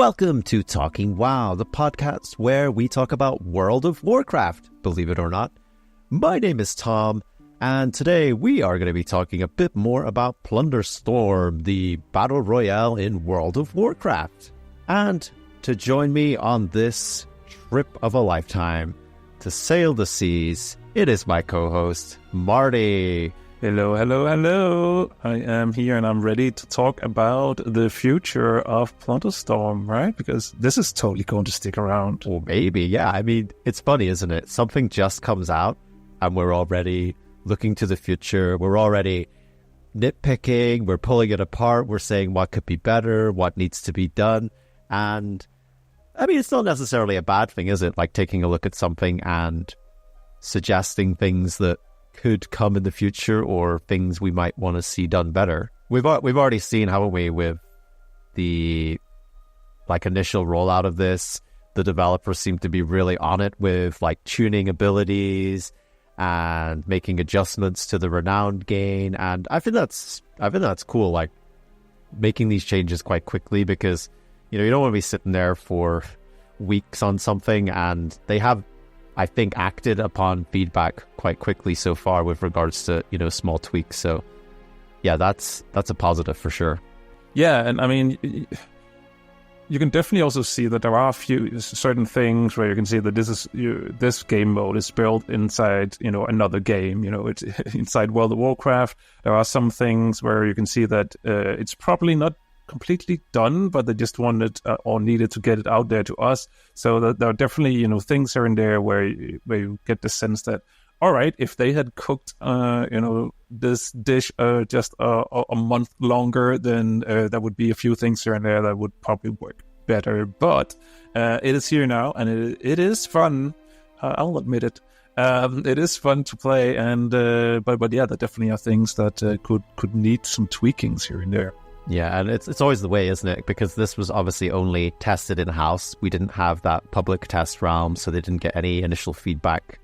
Welcome to Talking WoW, the podcast where we talk about World of Warcraft, believe it or not. My name is Tom, and today we are going to be talking a bit more about Plunderstorm, the Battle Royale in World of Warcraft. And to join me on this trip of a lifetime to sail the seas, it is my co-host, Marty. Hello. I am here and I'm ready to talk about the future of Plunderstorm, right? Because this is totally going to stick around. Or maybe, yeah. I mean, it's funny, isn't it? Something just comes out and we're already looking to the future. We're already nitpicking. We're pulling it apart. We're saying what could be better, what needs to be done. And I mean, it's not necessarily a bad thing, is it? Like taking a look at something and suggesting things that could come in the future or things we might want to see done better. We've already seen, haven't we, with the initial rollout of this, the developers seem to be really on it with tuning abilities and making adjustments to the renowned gain, and I think that's cool, making these changes quite quickly, because you don't want to be sitting there for weeks on something, and they have, I think, acted upon feedback quite quickly so far with regards to, small tweaks. So yeah, that's a positive for sure. Yeah, and I mean, you can definitely also see that there are a few certain things where you can see that this game mode is built inside, another game. It's inside World of Warcraft. There are some things where you can see that it's probably not completely done, but they just wanted or needed to get it out there to us. So that there are definitely things here and there where you get the sense that, all right, if they had cooked this dish just a month longer, then there would be a few things here and there that would probably work better. But it is here now, and it is fun. I'll admit it. It is fun to play, and but yeah, there definitely are things that could need some tweakings here and there. Yeah, and it's always the way, isn't it? Because this was obviously only tested in-house. We didn't have that public test realm, so they didn't get any initial feedback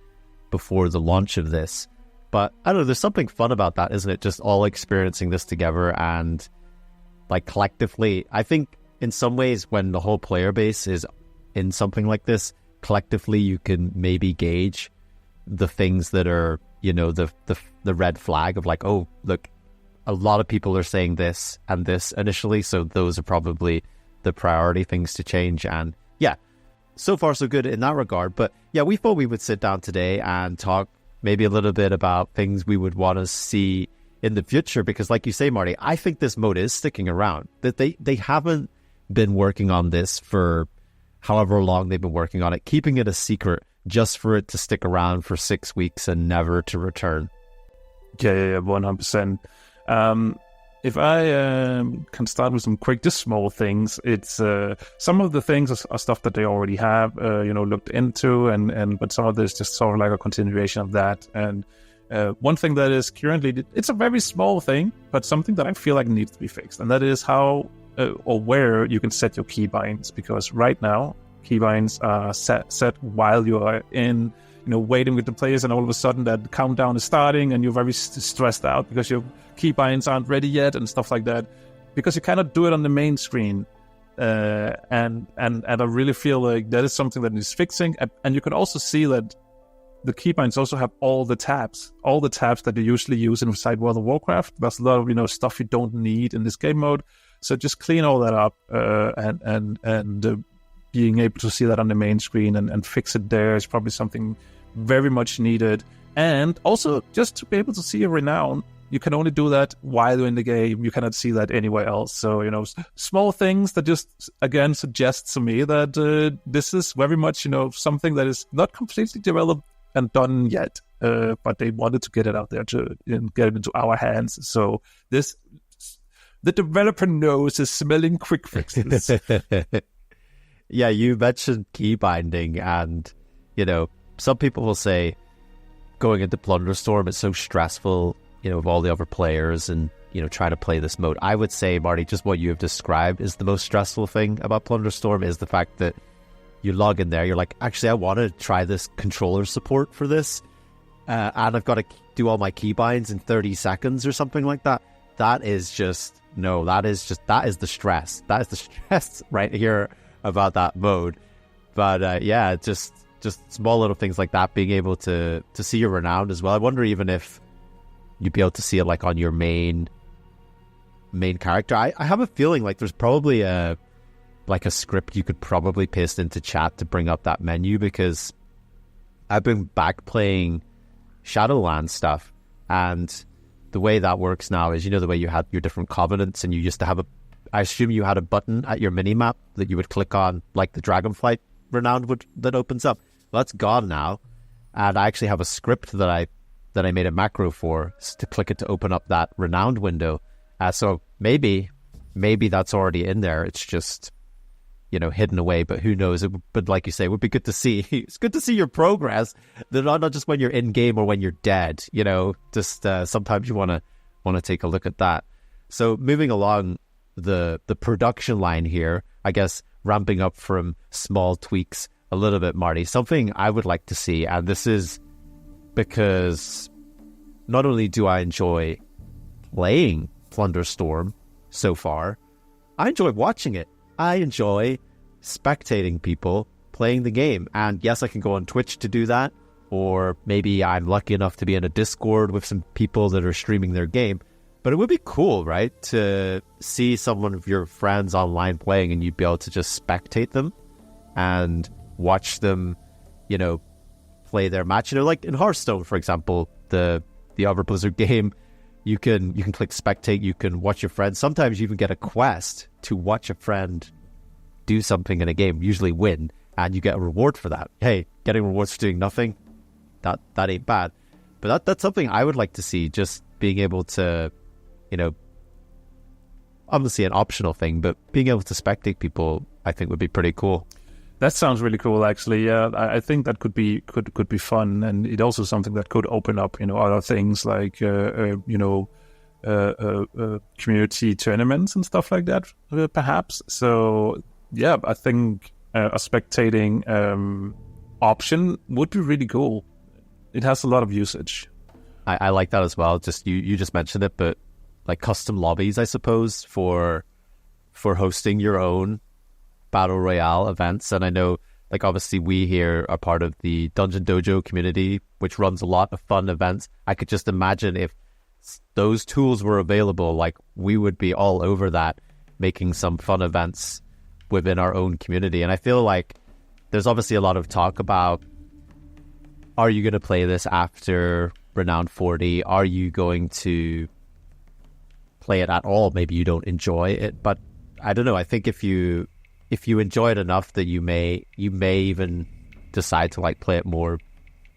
before the launch of this. But I don't know, there's something fun about that, isn't it? Just all experiencing this together and collectively. I think in some ways when the whole player base is in something like this, collectively you can maybe gauge the things that are, the red flag of oh, look, a lot of people are saying this and this initially, so those are probably the priority things to change. And yeah, so far so good in that regard. But yeah, we thought we would sit down today and talk maybe a little bit about things we would want to see in the future, because like you say, Marty, I think this mode is sticking around. That they haven't been working on this for however long they've been working on it, keeping it a secret just for it to stick around for 6 weeks and never to return. Yeah, 100%. If I can start with some quick, just small things, it's some of the things are stuff that they already have, looked into, but some of this is just sort of like a continuation of that. And one thing that is currently, it's a very small thing, but something that I feel like needs to be fixed, and that is how or where you can set your keybinds, because right now keybinds are set while you are in, waiting with the players, and all of a sudden that countdown is starting and you're very stressed out because your keybinds aren't ready yet and stuff like that, because you cannot do it on the main screen. And I really feel like that is something that is fixing. And you can also see that the keybinds also have all the tabs that you usually use inside World of Warcraft. There's a lot of stuff you don't need in this game mode. So just clean all that up and being able to see that on the main screen and fix it there is probably something very much needed. And also just to be able to see a renown, you can only do that while you're in the game. You cannot see that anywhere else. So, small things that just, again, suggest to me that this is very much, something that is not completely developed and done yet. But they wanted to get it out there to get it into our hands. So the developer knows is smelling quick fixes. Yeah, you mentioned key binding, and, some people will say going into Plunderstorm, it's so stressful, with all the other players and, trying to play this mode. I would say, Marty, just what you have described is the most stressful thing about Plunderstorm, is the fact that you log in there, you're like, actually, I want to try this controller support for this, and I've got to do all my keybinds in 30 seconds or something like that. That is the stress. That is the stress right here about that mode. But yeah, just small little things like that, being able to see your renowned as well. I wonder even if you'd be able to see it like on your main character. I have a feeling like there's probably a script you could probably paste into chat to bring up that menu, because I've been back playing Shadowlands stuff, and the way that works now is, the way you had your different covenants, and you used to have I assume you had a button at your mini-map that you would click on, like the Dragonflight renowned that opens up. Well, that's gone now, and I actually have a script that I made a macro for to click it to open up that renowned window. So maybe that's already in there. It's just hidden away, but who knows? But like you say, it would be good to see. It's good to see your progress. Not just when you're in game or when you're dead. Just sometimes you want to take a look at that. So moving along the production line here, I guess ramping up from small tweaks a little bit, Marty. Something I would like to see, and this is because not only do I enjoy playing Plunderstorm so far, I enjoy watching it. I enjoy spectating people playing the game. And yes, I can go on Twitch to do that, or maybe I'm lucky enough to be in a Discord with some people that are streaming their game. But it would be cool, right, to see someone of your friends online playing and you'd be able to just spectate them and watch them, play their match. Like in Hearthstone, for example, the other Blizzard game, you can click spectate, you can watch your friends. Sometimes you even get a quest to watch a friend do something in a game, usually win, and you get a reward for that. Hey, getting rewards for doing nothing, that ain't bad. But that's something I would like to see, just being able to, obviously an optional thing, but being able to spectate people, I think would be pretty cool. That sounds really cool, actually. Yeah, I think that could be fun, and it also something that could open up, other things like, community tournaments and stuff like that, perhaps. So, yeah, I think a spectating option would be really cool. It has a lot of usage. I like that as well. Just you just mentioned it, but like custom lobbies, I suppose, for hosting your own Battle Royale events. And I know, like, obviously we here are part of the Dungeon Dojo community, which runs a lot of fun events. I could just imagine if those tools were available, like, we would be all over that, making some fun events within our own community. And I feel like there's obviously a lot of talk about, are you going to play this after Renowned 40? Are you going to play it at all? Maybe you don't enjoy it, but I don't know. I think if you enjoy it enough that you may even decide to like play it more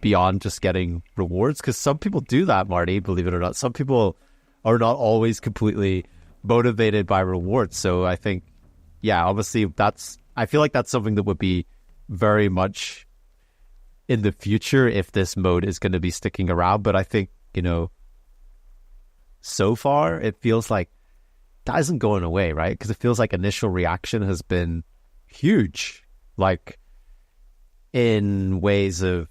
beyond just getting rewards, because some people do that, Marty, believe it or not. Some people are not always completely motivated by rewards. So I think, yeah, obviously I feel like that's something that would be very much in the future if this mode is going to be sticking around. But I think, so far it feels like that isn't going away, right? Because it feels like initial reaction has been huge, like in ways of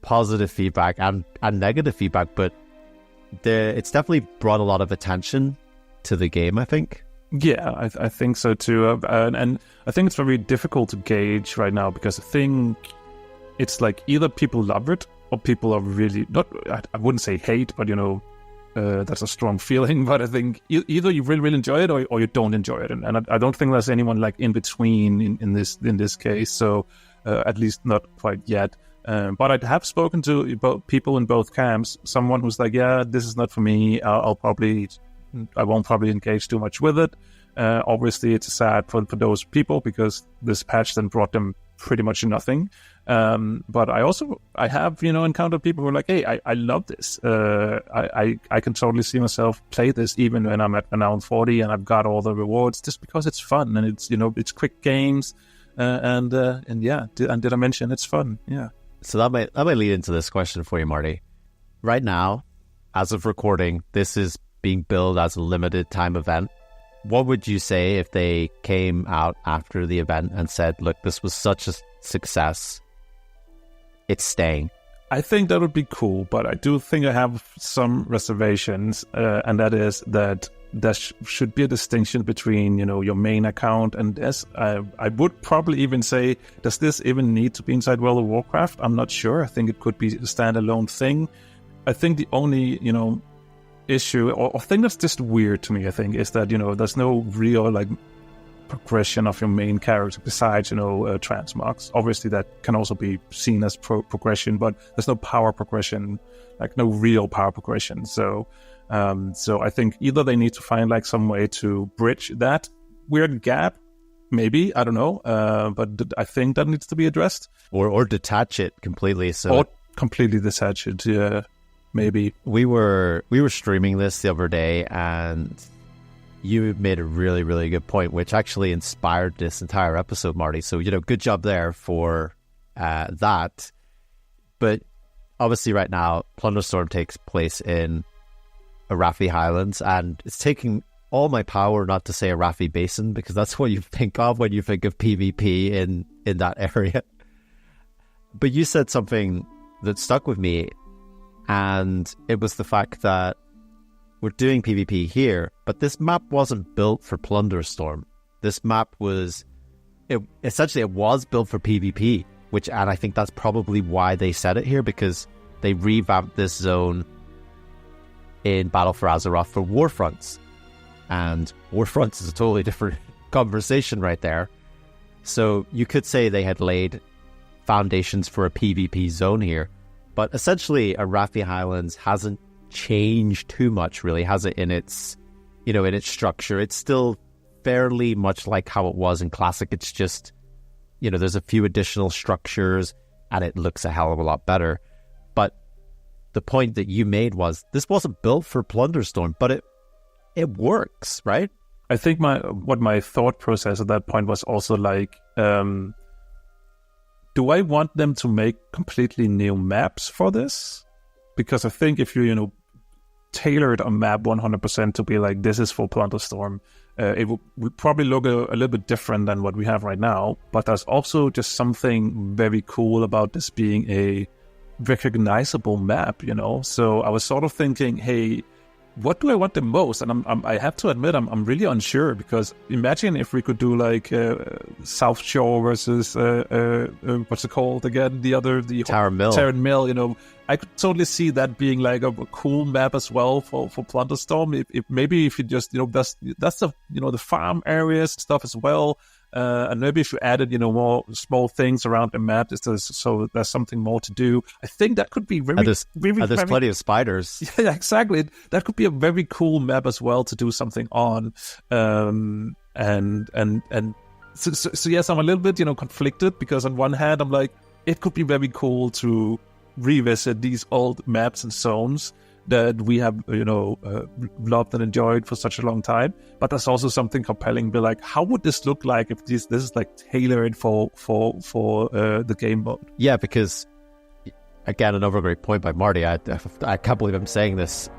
positive feedback and negative feedback, but it's definitely brought a lot of attention to the game, I think. Yeah, I think so too. And I think it's very difficult to gauge right now, because I think it's like either people love it or people are really not, I wouldn't say hate, but that's a strong feeling, but I think either you really, really enjoy it or you don't enjoy it. And I don't think there's anyone like in between in this case. So at least not quite yet. But I have spoken to people in both camps. Someone who's like, yeah, this is not for me. I won't probably engage too much with it. Obviously, it's sad for those people because this patch then brought them pretty much nothing. But I have encountered people who are like, hey, I love this. I can totally see myself play this even when I'm at Renowned 40 and I've got all the rewards, just because it's fun and it's quick games. And did I mention it's fun? Yeah. So that might lead into this question for you, Marty. Right now, as of recording, this is being billed as a limited time event. What would you say if they came out after the event and said, look, this was such a success, it's staying? I think that would be cool, but I do think I have some reservations, and that is that there should be a distinction between, your main account and this. I would probably even say, does this even need to be inside World of Warcraft? I'm not sure. I think it could be a standalone thing. I think the only, issue or thing that's just weird to me, I think, is that, there's no real, like, progression of your main character besides, transmogs. Obviously, that can also be seen as progression, but there's no power progression, like no real power progression. So I think either they need to find like some way to bridge that weird gap, maybe, I don't know, but I think that needs to be addressed. Or detach it completely. Or completely detach it, yeah, maybe. We were streaming this the other day, and you made a really, really good point, which actually inspired this entire episode, Marty. So, good job there for that. But obviously right now, Plunderstorm takes place in Arathi Highlands, and it's taking all my power not to say Arathi Basin, because that's what you think of when you think of PvP in that area. But you said something that stuck with me, and it was the fact that we're doing PvP here, but this map wasn't built for Plunderstorm. This map was built for PvP, and I think that's probably why they said it here, because they revamped this zone in Battle for Azeroth for Warfronts. And Warfronts is a totally different conversation right there. So you could say they had laid foundations for a PvP zone here, but essentially Arathi Highlands hasn't changed too much, really, has it, in its structure. It's still fairly much like how it was in Classic. It's just, there's a few additional structures and it looks a hell of a lot better. But the point that you made was this wasn't built for Plunderstorm, but it works, right? I think my thought process at that point was also like, do I want them to make completely new maps for this? Because I think if you tailored a map 100% to be like, this is for Plunderstorm, it would probably look a little bit different than what we have right now. But there's also just something very cool about this being a recognizable map, So I was sort of thinking, hey, what do I want the most? And I have to admit, I'm really unsure, because imagine if we could do like South Shore versus what's it called again? The Tarren Mill. Tarren Mill. I could totally see that being like a cool map as well for Plunderstorm. If you just that's the farm areas and stuff as well. And maybe if you added, more small things around the map, so there's something more to do. I think that could be very, there's plenty of spiders. Yeah, exactly. That could be a very cool map as well to do something on. So yes, I'm a little bit, conflicted, because on one hand, I'm like, it could be very cool to revisit these old maps and zones that we have, loved and enjoyed for such a long time. But there's also something compelling. Be like, how would this look like if this is like tailored for the game mode? Yeah, because again, another great point by Marty. I can't believe I'm saying this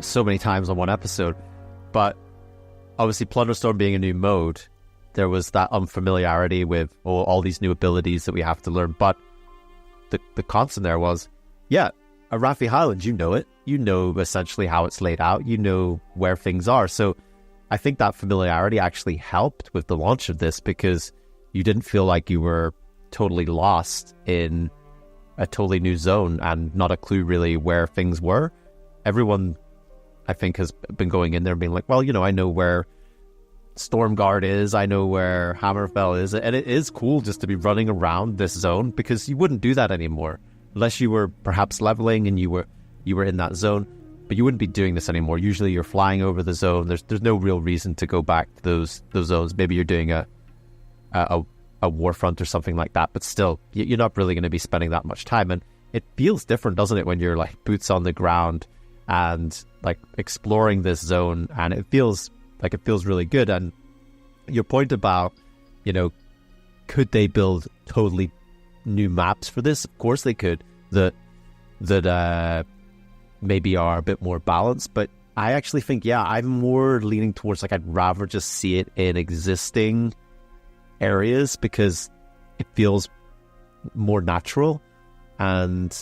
so many times on one episode. But obviously, Plunderstorm being a new mode, there was that unfamiliarity with all these new abilities that we have to learn. But the constant there was, yeah, Arathi Highlands, you know it. You know essentially how it's laid out. You know where things are. So I think that familiarity actually helped with the launch of this, because you didn't feel like you were totally lost in a totally new zone and not a clue really where things were. Everyone, I think, has been going in there and being like, well, I know where Stormguard is, I know where Hammerfell is, and it is cool just to be running around this zone, because you wouldn't do that anymore unless you were perhaps leveling and you were in that zone, but you wouldn't be doing this anymore. Usually you're flying over the zone. There's no real reason to go back to those zones. Maybe you're doing a Warfront or something like that, but still, you're not really going to be spending that much time. And it feels different, doesn't it, when you're like boots on the ground and like exploring this zone, and it feels really good. And your point about, could they build totally new maps for this? Of course they could. That maybe are a bit more balanced, but I actually think, I'm more leaning towards like I'd rather just see it in existing areas, because it feels more natural. And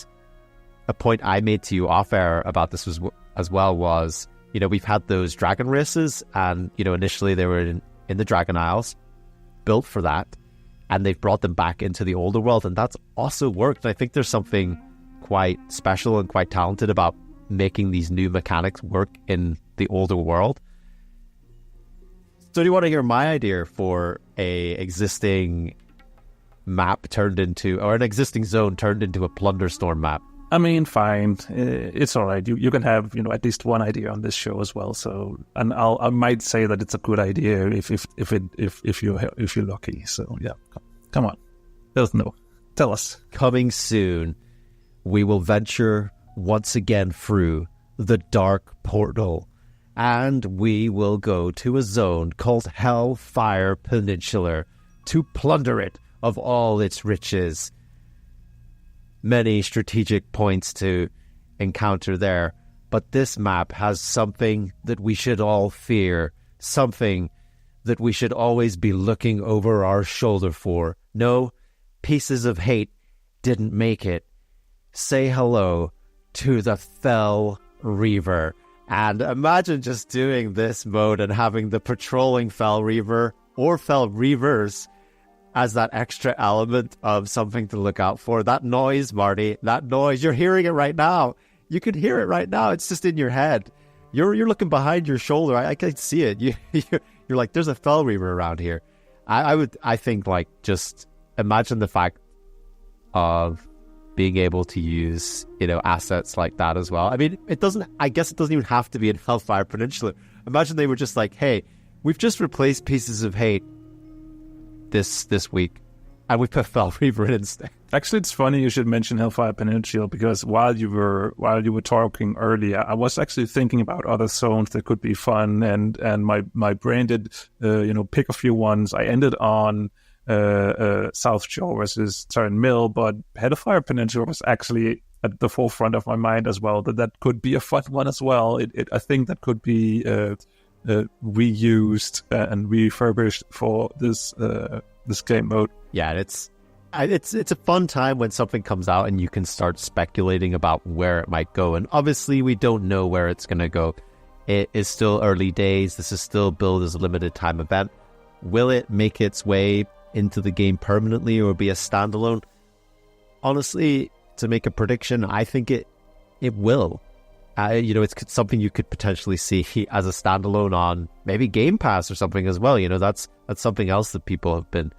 a point I made to you off air about this as well was we've had those dragon races, and, initially they were in the Dragon Isles, built for that, and they've brought them back into the older world, and that's also worked. And I think there's something quite special and quite talented about making these new mechanics work in the older world. So do you want to hear my idea for a existing map turned into, or an existing zone turned into a Plunderstorm map? I mean, fine. It's all right. You can have, at least one idea on this show as well. So, and I might say that it's a good idea if you're lucky. So yeah, come on. Let us know. Tell us. Coming soon, we will venture once again through the dark portal, and we will go to a zone called Hellfire Peninsula to plunder it of all its riches. Many strategic points to encounter there, but this map has something that we should all fear, something that we should always be looking over our shoulder for. No, pieces of hate didn't make it. Say hello to the Fell Reaver. And imagine just doing this mode and having the patrolling Fell Reaver or Fell Reavers as that extra element of something to look out for. That noise, Marty, that noise, you're hearing it right now. You can hear it right now. It's just in your head. You're looking behind your shoulder. I can see it. You're like, there's a Fell Reaver around here. I think, like, just imagine the fact of being able to use, assets like that as well. I mean, I guess it doesn't even have to be in Hellfire Peninsula. Imagine they were just like, hey, we've just replaced pieces of hate this week, and we put Fell Reaver in instead. Actually, it's funny you should mention Hellfire Peninsula, because while you were talking earlier, I was actually thinking about other zones that could be fun, and my brain did pick a few ones. I ended on South Shore versus Turn Mill, but Hellfire Peninsula was actually at the forefront of my mind as well. That could be a fun one as well. I think that could be reused and refurbished for this game mode. Yeah, it's a fun time when something comes out and you can start speculating about where it might go. And obviously, we don't know where it's going to go. It is still early days. This is still billed as a limited time event. Will it make its way into the game permanently or be a standalone? Honestly, to make a prediction, I think it will. It's something you could potentially see as a standalone on maybe Game Pass or something as well. That's something else that people have been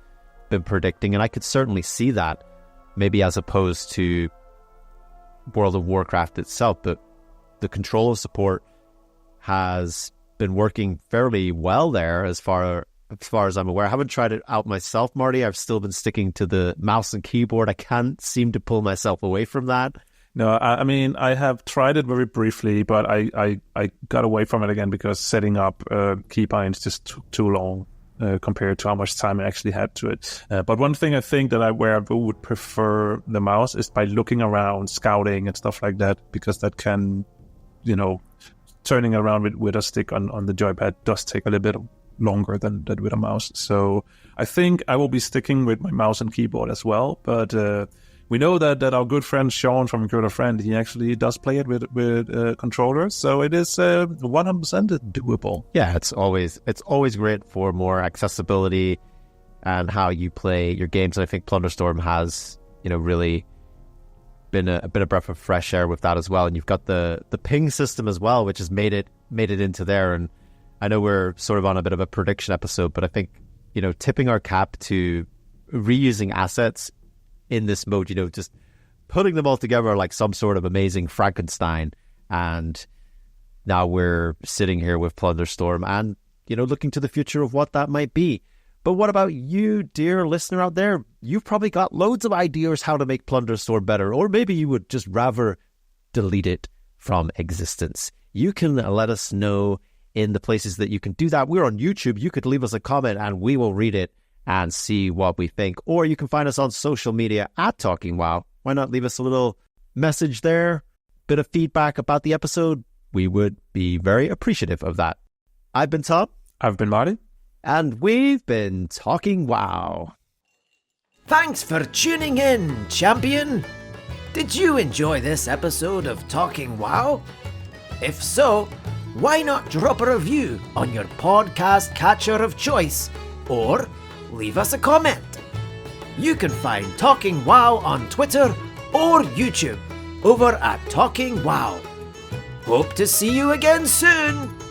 predicting, and I could certainly see that, maybe as opposed to World of Warcraft itself. But the controller support has been working fairly well there, as far as I'm aware. I haven't tried it out myself, Marty. I've still been sticking to the mouse and keyboard. I can't seem to pull myself away from that. No, I mean, I have tried it very briefly, but I got away from it again because setting up keybinds just took too long compared to how much time I actually had to it. But one thing I think where I would prefer the mouse is by looking around, scouting and stuff like that, because that can, turning around with a stick on the joypad does take a little bit longer than with a mouse. So I think I will be sticking with my mouse and keyboard as well, but we know that our good friend Sean from Incredible Friend, he actually does play it with controllers, so it is 100% doable. Yeah, it's always great for more accessibility and how you play your games. And I think Plunderstorm has, really been a bit of breath of fresh air with that as well. And you've got the ping system as well, which has made it into there. And I know we're sort of on a bit of a prediction episode, but I think, tipping our cap to reusing assets in this mode, just putting them all together like some sort of amazing Frankenstein. And now we're sitting here with Plunderstorm and, looking to the future of what that might be. But what about you, dear listener out there? You've probably got loads of ideas how to make Plunderstorm better, or maybe you would just rather delete it from existence. You can let us know in the places that you can do that. We're on YouTube. You could leave us a comment and we will read it and see what we think. Or you can find us on social media at Talking WoW. Why not leave us a little message there? Bit of feedback about the episode. We would be very appreciative of that. I've been Tom. I've been Marty. And we've been Talking WoW. Thanks for tuning in, champion. Did you enjoy this episode of Talking WoW? If so, why not drop a review on your podcast catcher of choice, or leave us a comment. You can find Talking WoW on Twitter or YouTube over at Talking WoW. Hope to see you again soon!